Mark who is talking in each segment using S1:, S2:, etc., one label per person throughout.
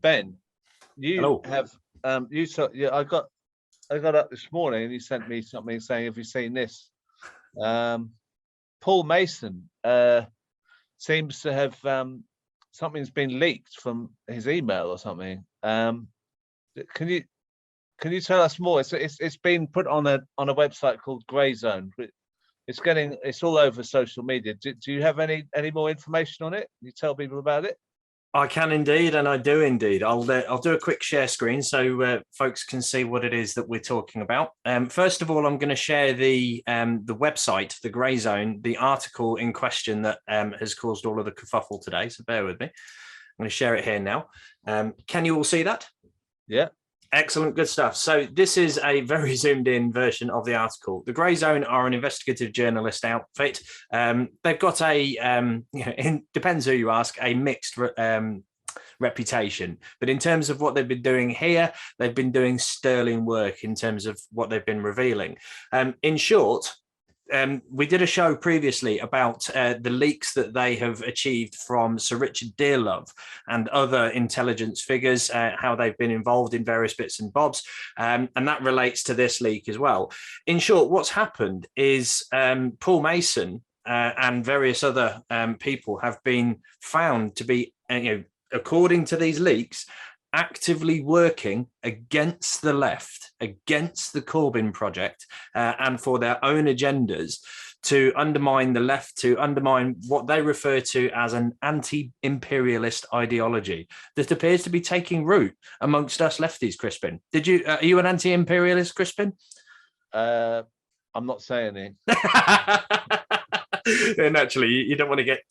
S1: Ben, you
S2: Hello.
S1: have you saw. Yeah, I got up this morning and you sent me something saying, "Have you seen this?" Paul Mason seems to have something's been leaked from his email or something. Can you tell us more? It's been put on a website called Grey Zone. It's all over social media. Do you have any more information on it? Can you tell people about it?
S2: I can indeed, and I do indeed. I'll do a quick share screen so folks can see what it is that we're talking about. First of all, I'm going to share the website, the Grey Zone, the article in question that has caused all of the kerfuffle today. So bear with me. I'm going to share it here now. Can you all see that?
S1: Yeah.
S2: Excellent, good stuff. So this is a very zoomed in version of the article. The Grey Zone are an investigative journalist outfit. They've got depends who you ask, a mixed reputation. But in terms of what they've been doing here, they've been doing sterling work in terms of what they've been revealing. In short, we did a show previously about the leaks that they have achieved from Sir Richard Dearlove and other intelligence figures, how they've been involved in various bits and bobs, and that relates to this leak as well. In short, what's happened is Paul Mason and various other people have been found to be, according to these leaks, actively working against the left, against the Corbyn project, and for their own agendas to undermine the left, to undermine what they refer to as an anti-imperialist ideology that appears to be taking root amongst us lefties, Crispin. Are you an anti-imperialist, Crispin?
S1: I'm not saying it.
S2: Naturally, you don't want to get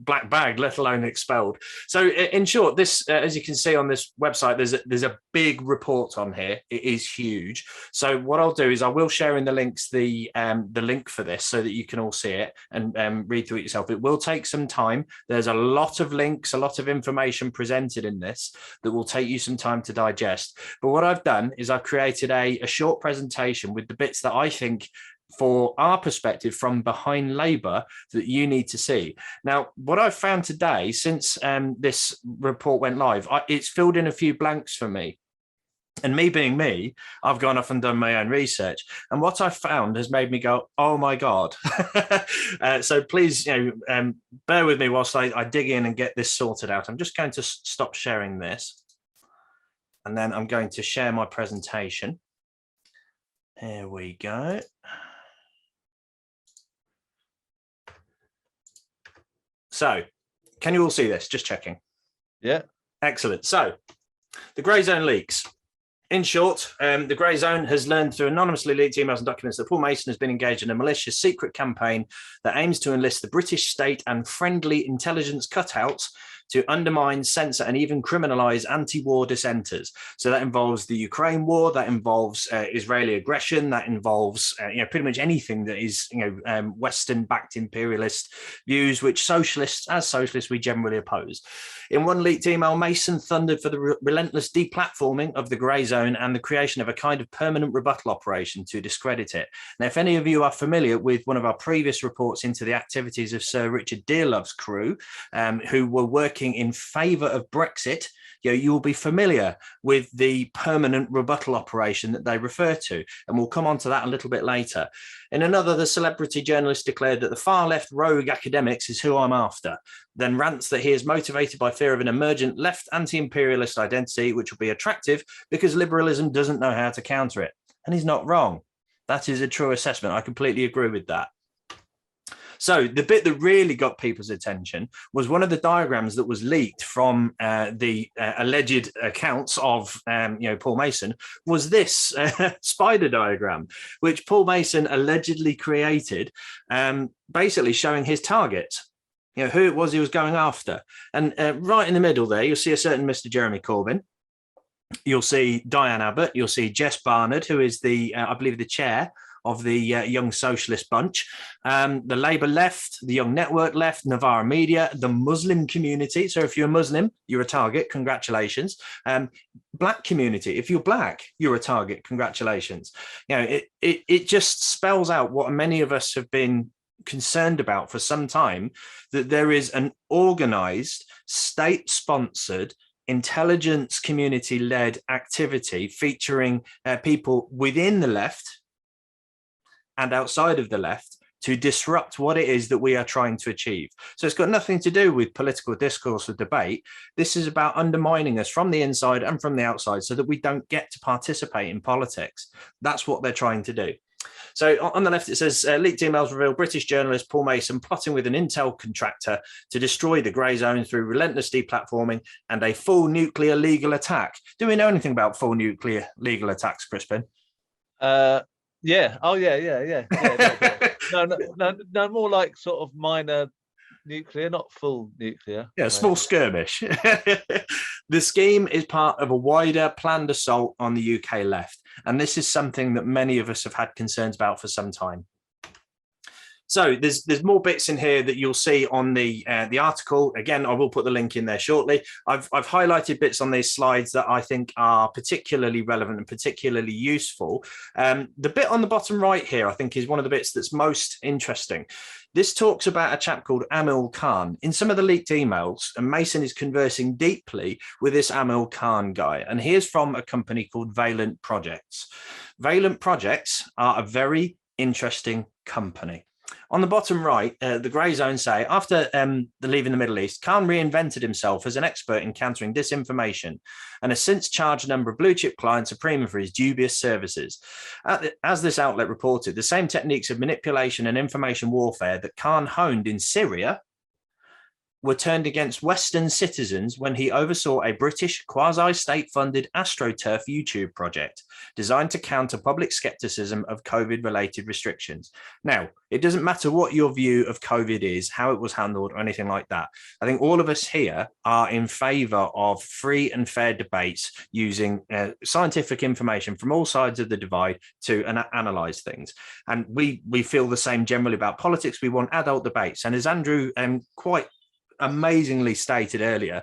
S2: black bag, let alone expelled. So, in short, this, as you can see on this website, there's a big report on here. It is huge. So, what I'll do is I will share in the links the link for this so that you can all see it and read through it yourself. It will take some time. There's a lot of links, a lot of information presented in this that will take you some time to digest. But what I've done is I've created a short presentation with the bits that I think, for our perspective from behind Labour, that you need to see. Now, what I've found today, since this report went live, it's filled in a few blanks for me. And me being me, I've gone off and done my own research. And what I've found has made me go, oh my God. So please, bear with me whilst I dig in and get this sorted out. I'm just going to stop sharing this. And then I'm going to share my presentation. Here we go. So, can you all see this? Just checking.
S1: Yeah.
S2: Excellent. So, the Grey Zone leaks. In short, the Grey Zone has learned through anonymously leaked emails and documents that Paul Mason has been engaged in a malicious secret campaign that aims to enlist the British state and friendly intelligence cutouts to undermine, censor, and even criminalize anti-war dissenters. So that involves the Ukraine war, that involves Israeli aggression, that involves pretty much anything that is Western-backed imperialist views, which as socialists we generally oppose. In one leaked email, Mason thundered for the relentless deplatforming of the Grey Zone and the creation of a kind of permanent rebuttal operation to discredit it. Now, if any of you are familiar with one of our previous reports into the activities of Sir Richard Dearlove's crew, who were working in favour of Brexit, you will be familiar with the permanent rebuttal operation that they refer to, and we'll come on to that a little bit later. In another, the celebrity journalist declared that the far-left rogue academics is who I'm after, then rants that he is motivated by fear of an emergent left anti-imperialist identity, which will be attractive because liberalism doesn't know how to counter it. And he's not wrong. That is a true assessment. I completely agree with that. So the bit that really got people's attention was one of the diagrams that was leaked from the alleged accounts of Paul Mason, was this spider diagram, which Paul Mason allegedly created, basically showing his target, who it was he was going after. And right in the middle there, you'll see a certain Mr. Jeremy Corbyn. You'll see Diane Abbott. You'll see Jess Barnard, who is I believe, the chair of the Young Socialist Bunch, the Labour left, the Young Network left, Novara Media, the Muslim community. So if you're a Muslim, you're a target, congratulations. Black community, if you're black, you're a target, congratulations. It just spells out what many of us have been concerned about for some time, that there is an organised, state-sponsored intelligence community-led activity featuring people within the left and outside of the left to disrupt what it is that we are trying to achieve. So it's got nothing to do with political discourse or debate. This is about undermining us from the inside and from the outside so that we don't get to participate in politics. That's what they're trying to do. So on the left, it says, leaked emails reveal British journalist Paul Mason plotting with an intel contractor to destroy the grey zone through relentless deplatforming and a full nuclear legal attack. Do we know anything about full nuclear legal attacks, Crispin?
S1: Yeah. Oh, yeah. No, more like sort of minor nuclear, not full nuclear.
S2: Yeah, small skirmish. The scheme is part of a wider planned assault on the UK left, and this is something that many of us have had concerns about for some time. So there's more bits in here that you'll see on the article. Again, I will put the link in there shortly. I've highlighted bits on these slides that I think are particularly relevant and particularly useful. The bit on the bottom right here, I think, is one of the bits that's most interesting. This talks about a chap called Amil Khan. In some of the leaked emails, and Mason is conversing deeply with this Amil Khan guy, and he is from a company called Valence Projects. Valence Projects are a very interesting company. On the bottom right, the grey zone say, after leaving the Middle East, Khan reinvented himself as an expert in countering disinformation and has since charged a number of blue chip clients a premium for his dubious services. As this outlet reported, the same techniques of manipulation and information warfare that Khan honed in Syria were turned against Western citizens when he oversaw a British quasi-state-funded AstroTurf YouTube project designed to counter public skepticism of COVID-related restrictions. Now, it doesn't matter what your view of COVID is, how it was handled, or anything like that. I think all of us here are in favour of free and fair debates using scientific information from all sides of the divide to analyse things. And we feel the same generally about politics. We want adult debates. And as Andrew quite amazingly stated earlier,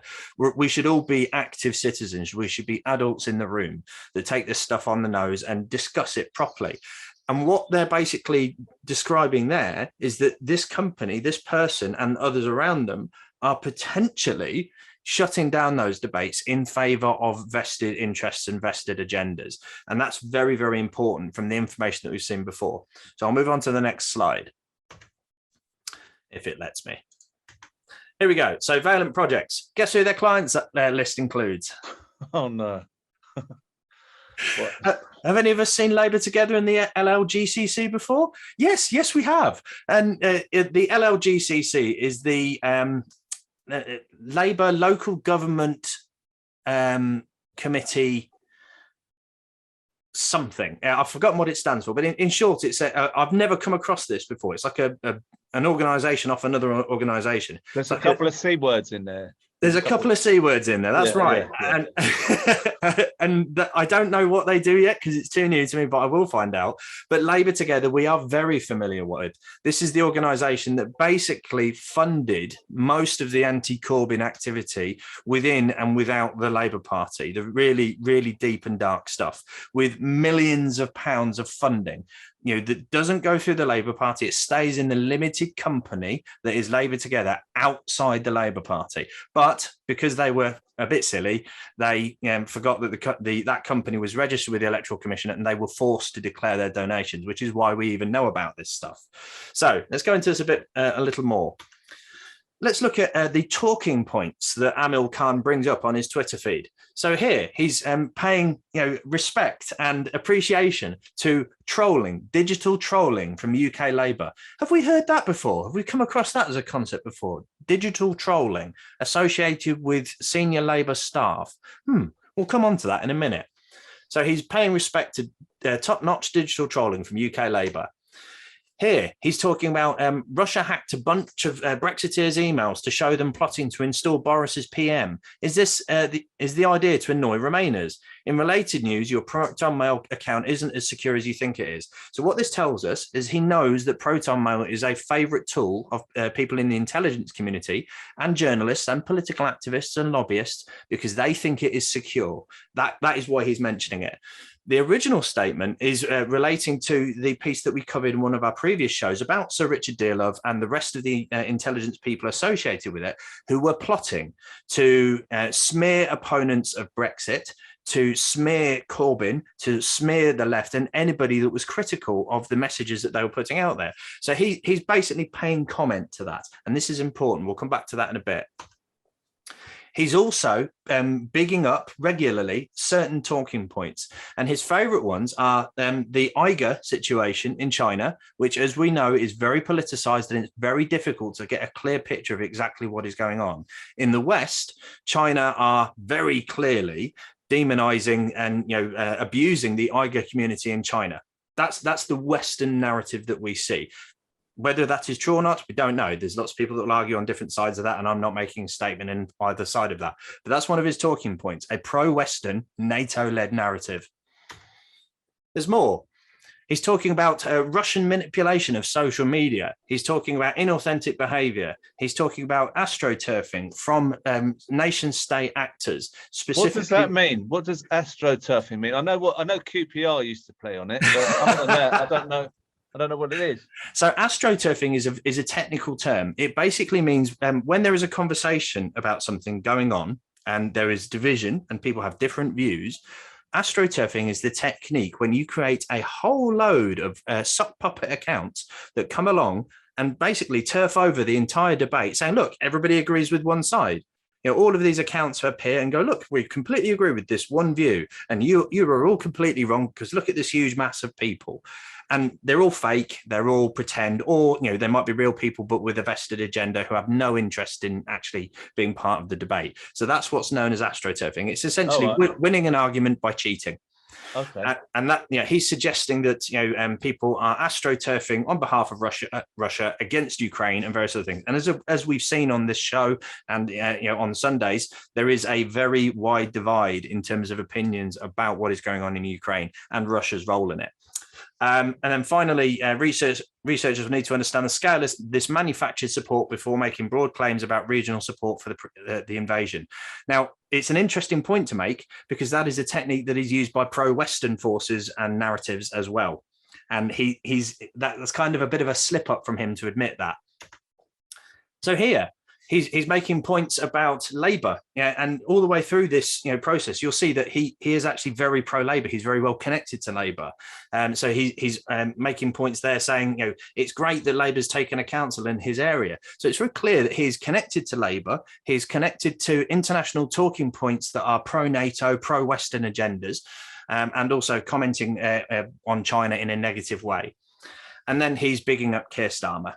S2: we should all be active citizens. We should be adults in the room that take this stuff on the nose and discuss it properly. And what they're basically describing there is that this company, this person and others around them are potentially shutting down those debates in favor of vested interests and vested agendas. And that's very, very important from the information that we've seen before. So I'll move on to the next slide, if it lets me. Here we go. So Valence Projects. Guess who their clients list includes?
S1: Oh, no.
S2: Have any of us seen Labour together in the LLGCC before? Yes, we have. And the LLGCC is the Labour Local Government Committee something. I've forgotten what it stands for, but in short, it's I've never come across this before. It's like an organisation off another organisation.
S1: There's a couple of C words in there.
S2: There's a couple of C words in there. That's right. Yeah. And I don't know what they do yet because it's too new to me, but I will find out. But Labour Together, we are very familiar with. This is the organisation that basically funded most of the anti-Corbyn activity within and without the Labour Party, the really, really deep and dark stuff, with millions of pounds of funding. That doesn't go through the Labour Party. It stays in the limited company that is Labour Together outside the Labour Party. But because they were a bit silly, they forgot that that company was registered with the Electoral Commission and they were forced to declare their donations, which is why we even know about this stuff. So let's go into this a little more. Let's look at the talking points that Amil Khan brings up on his Twitter feed. So here he's paying respect and appreciation to trolling, digital trolling from UK Labour. Have we heard that before? Have we come across that as a concept before? Digital trolling associated with senior Labour staff. We'll come on to that in a minute. So he's paying respect to top-notch digital trolling from UK Labour. Here, he's talking about Russia hacked a bunch of Brexiteers' emails to show them plotting to install Boris's PM. Is this the idea to annoy Remainers? In related news, your ProtonMail account isn't as secure as you think it is. So what this tells us is he knows that ProtonMail is a favourite tool of people in the intelligence community and journalists and political activists and lobbyists because they think it is secure. That is why he's mentioning it. The original statement is relating to the piece that we covered in one of our previous shows about Sir Richard Dearlove and the rest of the intelligence people associated with it, who were plotting to smear opponents of Brexit, to smear Corbyn, to smear the left and anybody that was critical of the messages that they were putting out there. So he's basically paying comment to that. And this is important. We'll come back to that in a bit. He's also bigging up regularly certain talking points. And his favorite ones are the Uyghur situation in China, which, as we know, is very politicized and it's very difficult to get a clear picture of exactly what is going on. In the West, China are very clearly demonizing and abusing the Uyghur community in China. That's the Western narrative that we see. Whether that is true or not, we don't know. There's lots of people that will argue on different sides of that, and I'm not making a statement in either side of that. But that's one of his talking points, a pro-Western, NATO-led narrative. There's more. He's talking about Russian manipulation of social media. He's talking about inauthentic behavior. He's talking about astroturfing from nation-state actors. Specifically,
S1: what does that mean? What does astroturfing mean? I know QPR used to play on it, but other than that, I don't know what it is.
S2: So astroturfing is a technical term. It basically means when there is a conversation about something going on and there is division and people have different views, astroturfing is the technique when you create a whole load of sock puppet accounts that come along and basically turf over the entire debate, saying, look, everybody agrees with one side. All of these accounts appear and go, look, we completely agree with this one view. And you are all completely wrong because look at this huge mass of people. And they're all fake, they're all pretend, or there might be real people, but with a vested agenda who have no interest in actually being part of the debate. So that's what's known as astroturfing. It's essentially winning an argument by cheating.
S1: Okay.
S2: And that he's suggesting that people are astroturfing on behalf of Russia against Ukraine and various other things. And as we've seen on this show and on Sundays, there is a very wide divide in terms of opinions about what is going on in Ukraine and Russia's role in it. And then finally, researchers need to understand the scale of this manufactured support before making broad claims about regional support for the invasion. Now, it's an interesting point to make because that is a technique that is used by pro-Western forces and narratives as well. And that's kind of a bit of a slip up from him to admit that. So here, he's making points about Labour, and all the way through this process, you'll see that he is actually very pro-Labour. He's very well connected to Labour, so he's making points there, saying it's great that Labour's taken a council in his area. So it's very clear that he's connected to Labour. He's connected to international talking points that are pro-NATO, pro-Western agendas, and also commenting on China in a negative way. And then he's bigging up Keir Starmer.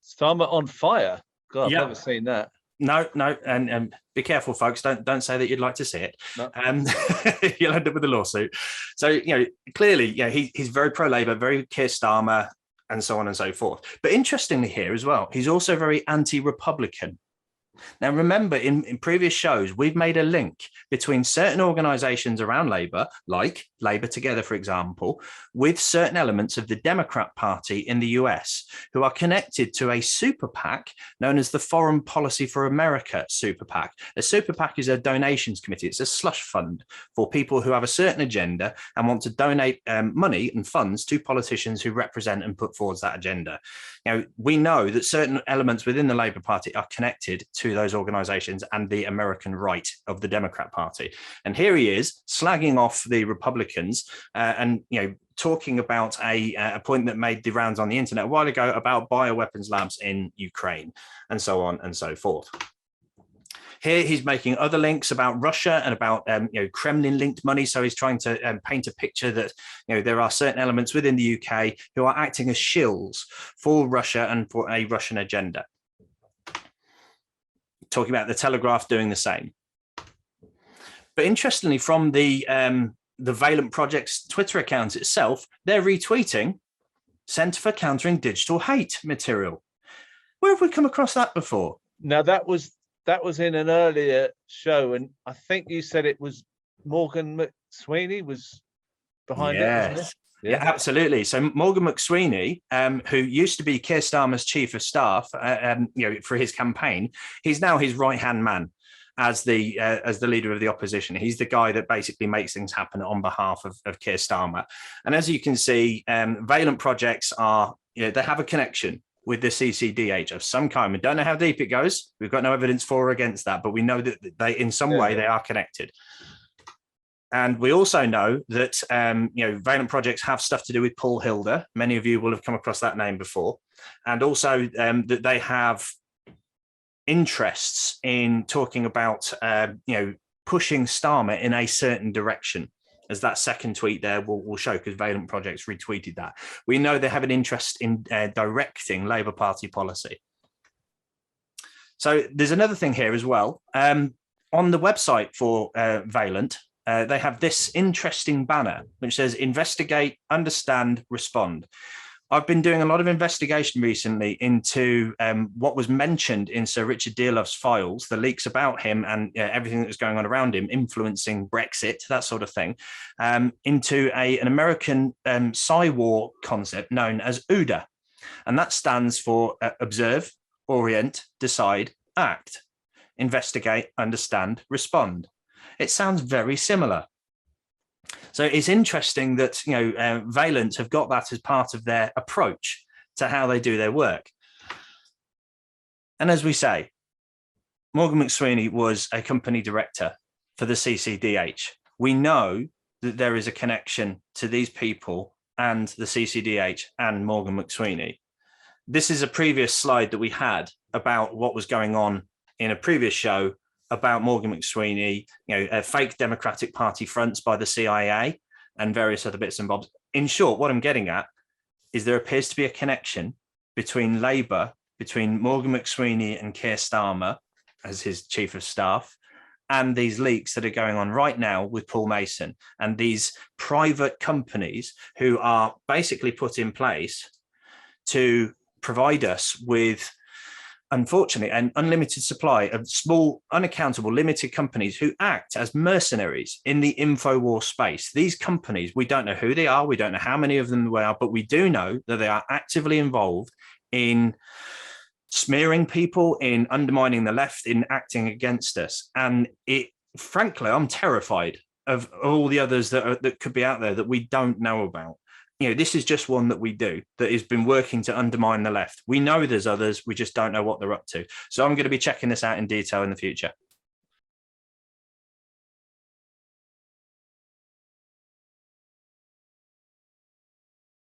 S1: Starmer on fire. God, I've
S2: Yep.
S1: never seen that.
S2: No, and be careful, folks. Don't say that you'd like to see it.
S1: No.
S2: You'll end up with a lawsuit. So clearly, he's very pro-Labour, very Keir Starmer, and so on and so forth. But interestingly, here as well, he's also very anti-Republican. Now, remember, in previous shows, we've made a link between certain organisations around Labour, like Labour Together, for example, with certain elements of the Democrat Party in the US, who are connected to a super PAC known as the Foreign Policy for America super PAC. A super PAC is a donations committee. It's a slush fund for people who have a certain agenda and want to donate money and funds to politicians who represent and put forward that agenda. We know that certain elements within the Labour Party are connected to those organisations and the American right of the Democrat Party. And here he is slagging off the Republicans and talking about a point that made the rounds on the internet a while ago about bioweapons labs in Ukraine and so on and so forth. Here he's making other links about Russia and about Kremlin-linked money. So he's trying to paint a picture that there are certain elements within the UK who are acting as shills for Russia and for a Russian agenda. Talking about the Telegraph doing the same. But interestingly, from the Valence Projects Twitter account itself, they're retweeting Centre for Countering Digital Hate material. Where have we come across that before?
S1: Now that was in an earlier show, and I think you said it was Morgan McSweeney was behind it. Wasn't it?
S2: Yeah, absolutely. So Morgan McSweeney, who used to be Keir Starmer's chief of staff, for his campaign, he's now his right-hand man. as the leader of the opposition. He's the guy that basically makes things happen on behalf of Keir Starmer. And as you can see, Valence Projects are, they have a connection with the CCDH of some kind. We don't know how deep it goes. We've got no evidence for or against that, but we know that they, in some way, they are connected. And we also know that, Valence Projects have stuff to do with Paul Hilder. Many of you will have come across that name before. And also that they have interests in talking about, pushing Starmer in a certain direction, as that second tweet there will show, because Valence Projects retweeted that. We know they have an interest in directing Labour Party policy. So there's another thing here as well. On the website for Valence, they have this interesting banner which says investigate, understand, respond. I've been doing a lot of investigation recently into what was mentioned in Sir Richard Dearlove's files, the leaks about him and everything that was going on around him, influencing Brexit, that sort of thing, into an American Psy-war concept known as OODA. And that stands for observe, orient, decide, act. Investigate, understand, respond. It sounds very similar. So it's interesting that, Valence have got that as part of their approach to how they do their work. And as we say, Morgan McSweeney was a company director for the CCDH. We know that there is a connection to these people and the CCDH and Morgan McSweeney. This is a previous slide that we had about what was going on in a previous show about Morgan McSweeney, fake Democratic Party fronts by the CIA and various other bits and bobs. In short, what I'm getting at is there appears to be a connection between Labour, between Morgan McSweeney and Keir Starmer as his chief of staff, and these leaks that are going on right now with Paul Mason and these private companies who are basically put in place to provide us with, unfortunately, an unlimited supply of small, unaccountable, limited companies who act as mercenaries in the InfoWar space. These companies, we don't know who they are, we don't know how many of them there are, but we do know that they are actively involved in smearing people, in undermining the left, in acting against us. And frankly, I'm terrified of all the others that could be out there that we don't know about. This is just one that we do that has been working to undermine the left. We know there's others, we just don't know what they're up to. So I'm going to be checking this out in detail in the future.